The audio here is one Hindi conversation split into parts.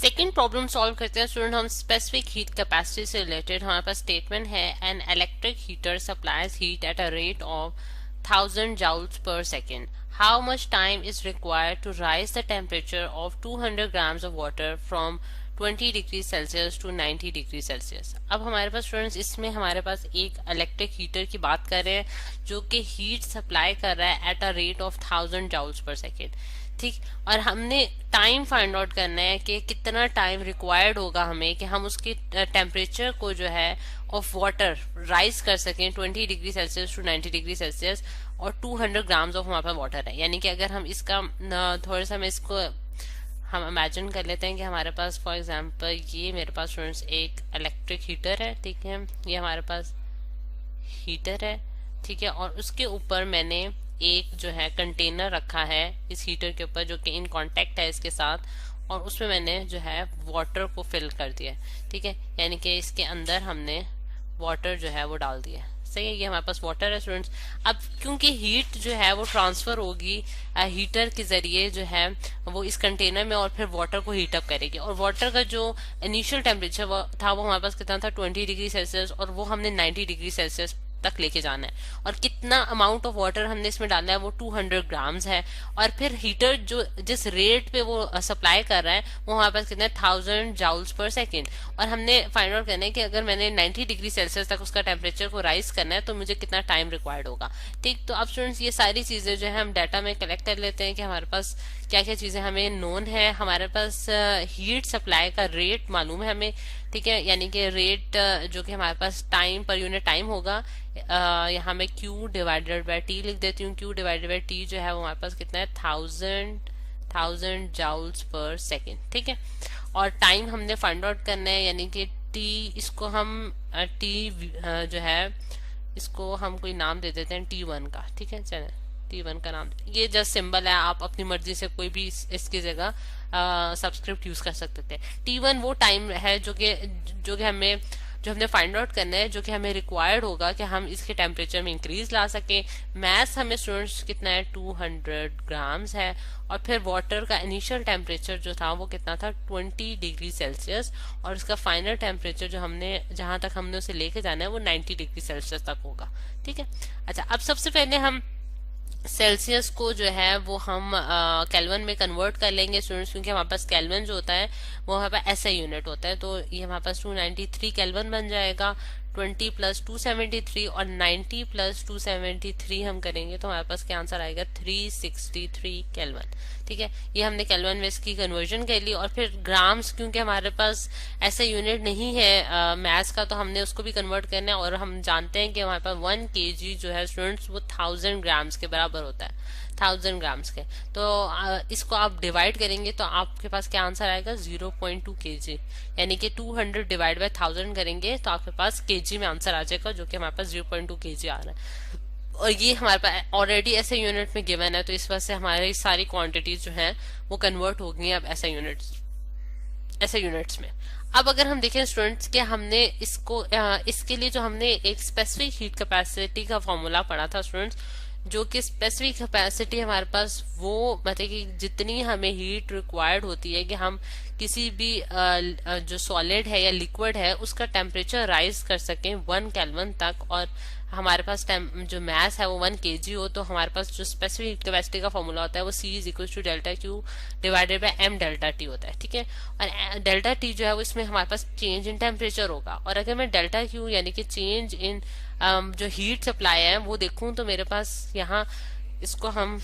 सेकेंड प्रॉब्लम सॉल्व करते हैं स्टूडेंट हम। स्पेसिफिक हीट कैपेसिटी से रिलेटेड हमारे पास स्टेटमेंट है, an electric heater supplies heat at a rate of 1000 joules per second. How much time is required to rise the temperature of 200 grams of water from 20 degree Celsius to 90 degree Celsius. अब हमारे पास स्टूडेंट्स इसमें हमारे पास एक इलेक्ट्रिक हीटर की बात कर रहे हैं जो कि हीट सप्लाई कर रहा है at a rate of 1000 joules per second। ठीक, और हमने टाइम फाइंड आउट करना है कि कितना टाइम रिक्वायर्ड होगा हमें कि हम उसके टेम्परेचर को जो है ऑफ वाटर राइज कर सकें 20 degree Celsius to 90 degree Celsius, और 200 ग्राम्स ऑफ हमारे पास वाटर है। यानी कि अगर हम इसका थोड़ा सा मैं इसको हम इमेजिन कर लेते हैं कि हमारे पास फॉर एग्जांपल ये मेरे पास स्टूडेंट्स एक इलेक्ट्रिक हीटर है, ठीक है, ये हमारे पास हीटर है, ठीक है, और उसके ऊपर मैंने एक जो है कंटेनर रखा है इस हीटर के ऊपर जो कि इन कांटेक्ट है इसके साथ, और उसमें मैंने जो है वाटर को फिल कर दिया, ठीक है, यानी कि इसके अंदर हमने वाटर जो है वो डाल दिया। सही है, ये हमारे पास वाटर है स्टूडेंट्स। अब क्योंकि हीट जो है वो ट्रांसफर होगी हीटर के जरिए जो है वो इस कंटेनर में, और फिर वाटर को हीट अप करेगी, और वाटर का जो इनिशियल टेम्परेचर था वो हमारे पास कितना था 20 डिग्री सेल्सियस, और वो हमने 90 डिग्री सेल्सियस तक लेके जाना है। और कितना अमाउंट ऑफ वाटर हमने इसमें डालना है वो 200 ग्राम्स है, और फिर हीटर जो जिस रेट पे वो सप्लाई कर रहा है वो हमारे पास कितना है 1000 joules per second। और हमने फाइंड आउट करना है कि अगर मैंने 90 डिग्री सेल्सियस तक उसका टेम्परेचर को राइज करना है तो मुझे कितना टाइम रिक्वायर्ड होगा। ठीक, तो अब स्टूडेंट्स ये सारी चीजें जो है हम डाटा में कलेक्ट कर लेते हैं कि हमारे पास क्या क्या चीजें हमें नोन है। हमारे पास हीट सप्लाई का रेट मालूम है हमें, ठीक है, यानी कि रेट जो कि हमारे पास टाइम पर यूनिट टाइम होगा, यहाँ मैं Q डिवाइडेड बाय T लिख देती हूँ। Q डिवाइडेड बाय T जो है वो हमारे पास कितना है 1000 joules per second, ठीक है। और टाइम हमने फाइंड आउट करना है, यानी कि T इसको हम T जो है इसको हम कोई नाम दे देते हैं T1 का, ठीक है, चले T1 का नाम, ये जस्ट सिंबल है, आप अपनी मर्जी से कोई भी इसकी जगह सब्सक्रिप्ट यूज कर सकते थे। T1 वो टाइम है जो कि हमें जो हमने फाइंड आउट करना है, जो कि हमें रिक्वायर्ड होगा कि हम इसके टेम्परेचर में इंक्रीज ला सके। मैथ्स हमें स्टूडेंट्स कितना है 200 ग्राम्स है, और फिर वाटर का इनिशियल टेम्परेचर जो था वो कितना था 20 डिग्री सेल्सियस, और उसका फाइनल टेम्परेचर जो हमने जहां तक हमने उसे लेके जाना है वो 90 डिग्री सेल्सियस तक होगा, ठीक है। अच्छा, अब सबसे पहले हम सेल्सियस को जो है वो हम केल्विन में कन्वर्ट कर लेंगे स्टूडेंट्स, क्योंकि हमारे पास केल्विन जो होता है वो हमारे पास ऐसा यूनिट होता है। तो ये हमारे पास 293 केल्विन बन जाएगा। 20 प्लस 273 और 90 प्लस 273 हम करेंगे तो हमारे पास क्या आंसर आएगा 363 केल्विन, ठीक है। ये हमने केल्विन में इसकी कन्वर्जन कर ली। और फिर ग्राम्स, क्योंकि हमारे पास ऐसा यूनिट नहीं है मैथ्स का, तो हमने उसको भी कन्वर्ट करना है, और हम जानते हैं कि हमारे पास 1 kg जो है स्टूडेंट्स वो 1000 ग्राम्स के बराबर होता है, 1000 ग्राम्स के। तो इसको आप डिवाइड करेंगे तो आपके पास क्या आंसर आएगा 0.2 kg, यानी कि 200 डिवाइड बाय 1000 करेंगे तो आपके पास kg में आंसर आ जाएगा, जो कि हमारे पास 0.2 kg आ रहा है। और ये हमारे पास ऑलरेडी ऐसे यूनिट में गिवन है, तो इस वजह से हमारी सारी क्वांटिटीज जो हैं वो कन्वर्ट हो गई हैं अब ऐसे यूनिट्स में। अब अगर हम देखें स्टूडेंट्स के हमने इसके लिए जो हमने एक स्पेसिफिक हीट कैपेसिटी का फॉर्मूला पढ़ा था स्टूडेंट्स, जो कि स्पेसिफिक कैपेसिटी हमारे पास वो मतलब कि जितनी हमें हीट रिक्वायर्ड होती है कि हम किसी भी जो सॉलिड है या लिक्विड है उसका टेम्परेचर राइज कर सकें 1 केल्विन तक, और हमारे पास जो मास है वो 1 kg हो, तो हमारे पास जो स्पेसिफिक कैपेसिटी का फॉर्मूला होता है वो C = delta Q divided bye M delta T होता है, ठीक है। और डेल्टा T जो है वो इसमें हमारे पास चेंज इन टेम्परेचर होगा। और अगर मैं डेल्टा Q यानी कि चेंज इन जो हीट सप्लाई है वो देखूं तो मेरे पास यहाँ इसको हम,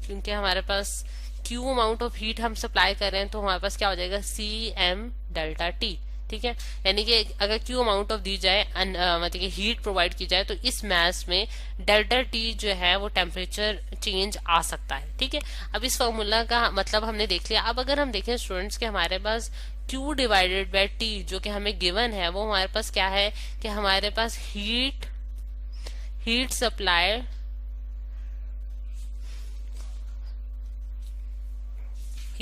क्योंकि हमारे पास Q अमाउंट ऑफ हीट हम सप्लाई कर रहे हैं तो हमारे पास क्या हो जाएगा CM डेल्टा T, ठीक है। यानी कि अगर Q अमाउंट ऑफ दी जाए मतलब कि हीट प्रोवाइड की जाए तो इस मास में डेल्टा T जो है वो टेम्परेचर चेंज आ सकता है, ठीक है। अब इस फॉर्मूला का मतलब हमने देख लिया। अब अगर हम देखें स्टूडेंट्स के हमारे पास Q डिवाइडेड बाय T जो कि हमें गिवन है वो हमारे पास क्या है कि हमारे पास हीट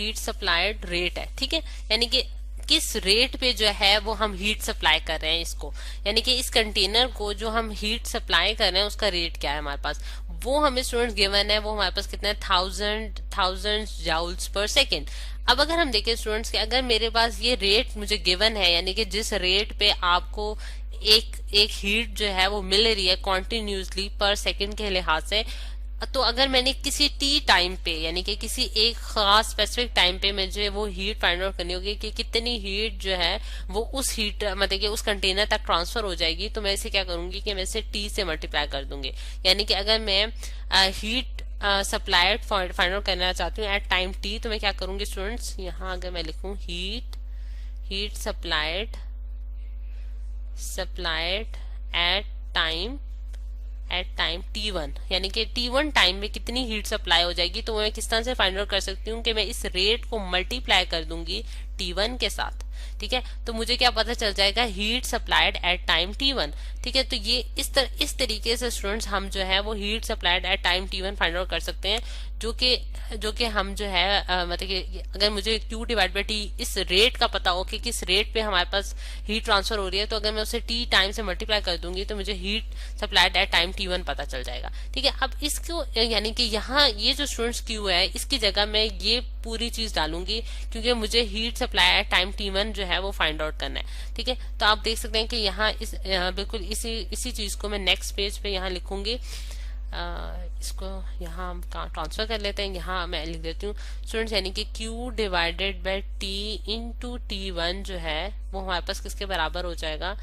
सप्लाइड रेट है, ठीक है। यानी कि किस रेट पे जो है वो हम हीट सप्लाई कर रहे हैं इसको, यानी कि इस कंटेनर को जो हम हीट सप्लाई कर रहे हैं उसका रेट क्या है हमारे पास, वो हमें स्टूडेंट्स गिवन है। वो हमारे पास कितना है, थाउजेंड जाउल्स पर सेकेंड। अब अगर हम देखें स्टूडेंट्स कि अगर मेरे पास ये रेट मुझे गिवन है, यानी कि जिस रेट पे आपको एक एक हीट जो है वो मिल रही है कॉन्टिन्यूसली पर सेकेंड के लिहाज से, तो अगर मैंने किसी टी टाइम पे, यानी कि किसी एक खास स्पेसिफिक टाइम पे मुझे वो हीट फाइंड आउट करनी होगी कि कितनी हीट जो है वो उस हीट मतलब कि उस कंटेनर तक ट्रांसफर हो जाएगी, तो मैं इसे क्या करूंगी कि मैं इसे टी से मल्टीप्लाई कर दूंगी। यानी कि अगर मैं हीट सप्लाइड फाइंड आउट करना चाहती हूँ एट टाइम टी, तो मैं क्या करूंगी स्टूडेंट्स, यहाँ अगर मैं लिखूं heat supplied at time T1, यानी कि T1 टाइम में कितनी हीट सप्लाई हो जाएगी, तो मैं किस तरह से फाइंड आउट कर सकती हूँ कि मैं इस रेट को मल्टीप्लाई कर दूंगी T1 के साथ। ठीक है, तो मुझे क्या पता चल जाएगा, heat supplied at time T1। ठीक है, तो ये इस तरीके से स्टूडेंट्स हम जो है वो heat supplied at time T1 find out कर सकते हैं, जो कि हम जो है मतलब कि अगर मुझे Q डिवाइड बाई T इस रेट का पता हो कि किस रेट पे हमारे पास हीट ट्रांसफर हो रही है, तो अगर मैं उसे T टाइम से मल्टीप्लाई कर दूंगी तो मुझे heat supplied at time T1 पता चल जाएगा। ठीक है, अब इसको यानी कि यहाँ ये जो स्टूडेंट्स Q है इसकी जगह मैं ये पूरी चीज डालूंगी, क्योंकि मुझे heat supply at time T1 जो है वो फाइंड आउट करना है। ठीक है, तो आप देख सकते हैं कि यहाँ बिल्कुल इसी चीज को मैं नेक्स्ट पेज पे यहाँ लिखूंगी। इसको यहाँ हम ट्रांसफर कर लेते हैं, यहाँ मैं लिख देती हूँ स्टूडेंट्स, यानी कि Q divided by T into T1 जो है वो हमारे पास किसके बराबर हो जाएगा,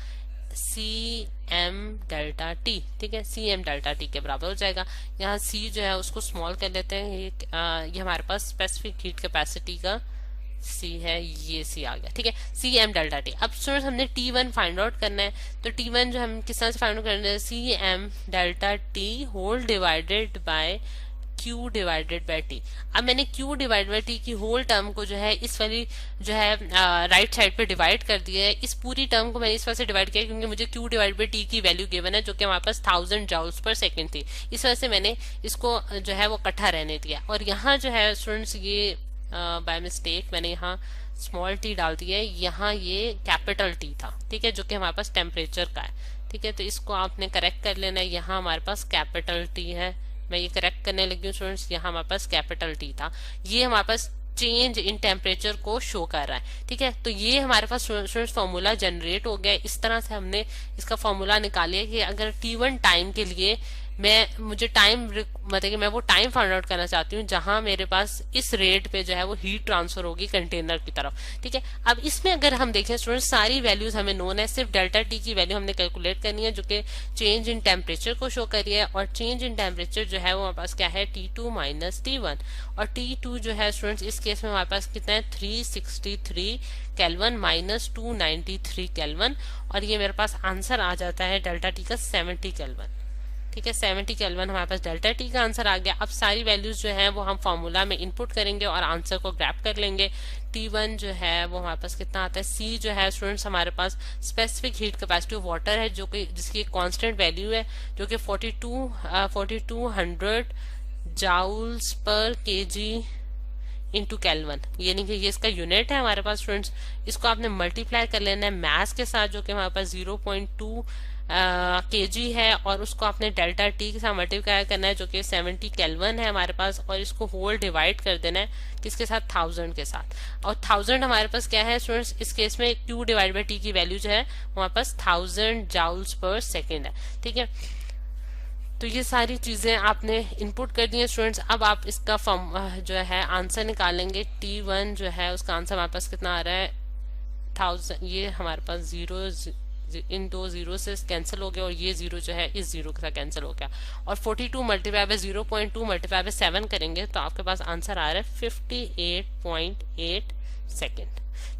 CM डेल्टा T। ठीक है, CM डेल्टा T के बराबर हो जाएगा। यहाँ C जो है उसको स्मॉल कर लेते हैं, ये हमारे पास स्पेसिफिक हीट कैपेसिटी का C है, ये C आ गया। ठीक है, CM डेल्टा T। अब स्टूडेंट्स हमने T1 फाइंड आउट करना है, तो T1 जो हम किस तरह से फाइंड आउट करना है, CM delta T whole divided by Q divided by T। अब मैंने Q डिवाइडेड बाय T की होल टर्म को जो है इस वाली जो है राइट साइड पे डिवाइड कर दिया है। इस पूरी टर्म को मैंने इस वजह से डिवाइड किया क्योंकि मुझे Q डिवाइडेड बाय T की वैल्यू गिवन है जो कि हमारे पास 1000 जाउल्स पर सेकेंड थी, इस वजह से मैंने इसको जो है वो इकट्ठा रहने दिया। और यहाँ जो है स्टूडेंट्स ये बाय मिस्टेक मैंने यहाँ स्मॉल टी डाल दिया है, यहाँ ये कैपिटल टी था। ठीक है, जो कि हमारे पास टेम्परेचर का है। ठीक है, तो इसको आपने करेक्ट कर लेना है, यहाँ हमारे पास कैपिटल टी है, मैं ये करेक्ट करने लगी हूँ स्टूडेंट्स, यहाँ हमारे पास कैपिटल टी था, ये हमारे पास चेंज इन टेम्परेचर को शो कर रहा है। ठीक है, तो ये हमारे पास स्टूडेंट्स फॉर्मूला जनरेट हो गया। इस तरह से हमने इसका फॉर्मूला निकालिया कि अगर T1 टाइम के लिए मुझे टाइम मतलब कि मैं वो टाइम फाइंड आउट करना चाहती हूँ जहां मेरे पास इस रेट पे जो है वो हीट ट्रांसफर होगी कंटेनर की तरफ। ठीक है, अब इसमें अगर हम देखें स्टूडेंट्स सारी वैल्यूज हमें नोन है, सिर्फ डेल्टा टी की वैल्यू हमने कैलकुलेट करनी है जो कि चेंज इन टेम्परेचर को शो करी है, और चेंज इन टेम्परेचर जो है वो हमारे पास क्या है, T2 माइनस T1। और T2 जो है स्टूडेंट्स इस केस में हमारे पास कितना है, 363 केल्विन माइनस 293 केल्विन, और ये मेरे पास आंसर आ जाता है डेल्टा टी का 70 केल्विन। ठीक है, 70 केल्विन हमारे पास डेल्टा टी का आंसर आ गया। अब सारी वैल्यूज जो है वो हम फॉर्मूला में इनपुट करेंगे और आंसर को ग्रैप कर लेंगे। T1 जो है वो हमारे पास कितना आता है, C जो है स्टूडेंट्स हमारे पास specific heat capacity of water है जो कि जिसकी कांस्टेंट वैल्यू है जो कि 4200 जाउल्स पर केजी इंटू केल्विन, यानी कि ये इसका यूनिट है हमारे पास स्टूडेंट्स। इसको आपने मल्टीप्लाई कर लेना है मैस के साथ जो कि हमारे पास 0.2 केजी है, और उसको आपने डेल्टा टी के साथ मल्टीप्लाई करना है जो कि 70 केल्विन है हमारे पास, और इसको होल डिवाइड कर देना है किसके साथ, 1000 के साथ। और 1000 हमारे पास क्या है स्टूडेंट्स, इस केस में Q डिवाइड बाई T की वैल्यू जो है हमारे पास 1000 जाउल्स पर सेकेंड है। ठीक है, तो ये सारी चीजें आपने इनपुट कर दी है स्टूडेंट्स। अब आप इसका जो है आंसर निकालेंगे। T1 जो है उसका आंसर हमारे पास कितना आ रहा है, 1000। ये हमारे पास जीरो इन दो जीरो से कैंसिल हो गया और ये जीरो जो है इस जीरो के साथ कैंसिल हो गया, और 42 मल्टीप्लाई बाय 0.2 मल्टीप्लाई बाय 7 करेंगे तो आपके पास आंसर आ रहा है 58.8 सेकेंड।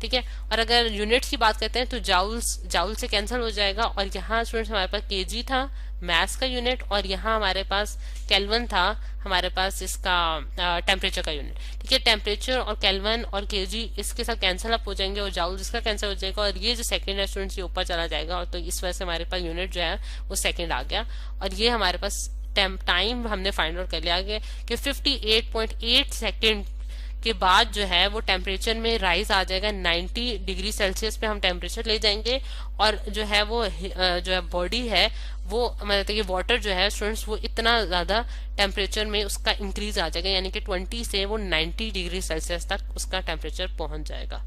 ठीक है, और अगर यूनिट्स की बात करते हैं तो जाउल से कैंसिल हो जाएगा, और यहाँ स्टूडेंट्स हमारे पास केजी था मैथ्स का यूनिट, और यहाँ हमारे पास केल्विन था हमारे पास इसका टेम्परेचर का यूनिट। ठीक है, टेम्परेचर और केल्विन और केजी इसके साथ कैंसिल अप हो जाएंगे और जाउल इसका कैंसिल हो जाएगा, और ये जो सेकंड है स्टूडेंट्स ये ऊपर चला जाएगा, और तो इस वजह से हमारे पास यूनिट जो है वो सेकंड आ गया। और ये हमारे पास टाइम हमने फाइंड आउट कर लिया कि 58.8 सेकेंड के बाद जो है वो टेम्परेचर में राइज आ जाएगा, 90 डिग्री सेल्सियस पे हम टेम्परेचर ले जाएंगे, और जो है वो जो है बॉडी है वो मतलब कि वाटर जो है स्टूडेंट्स वो इतना ज्यादा टेम्परेचर में उसका इंक्रीज आ जाएगा, यानी कि 20 से वो 90 डिग्री सेल्सियस तक उसका टेम्परेचर पहुंच जाएगा।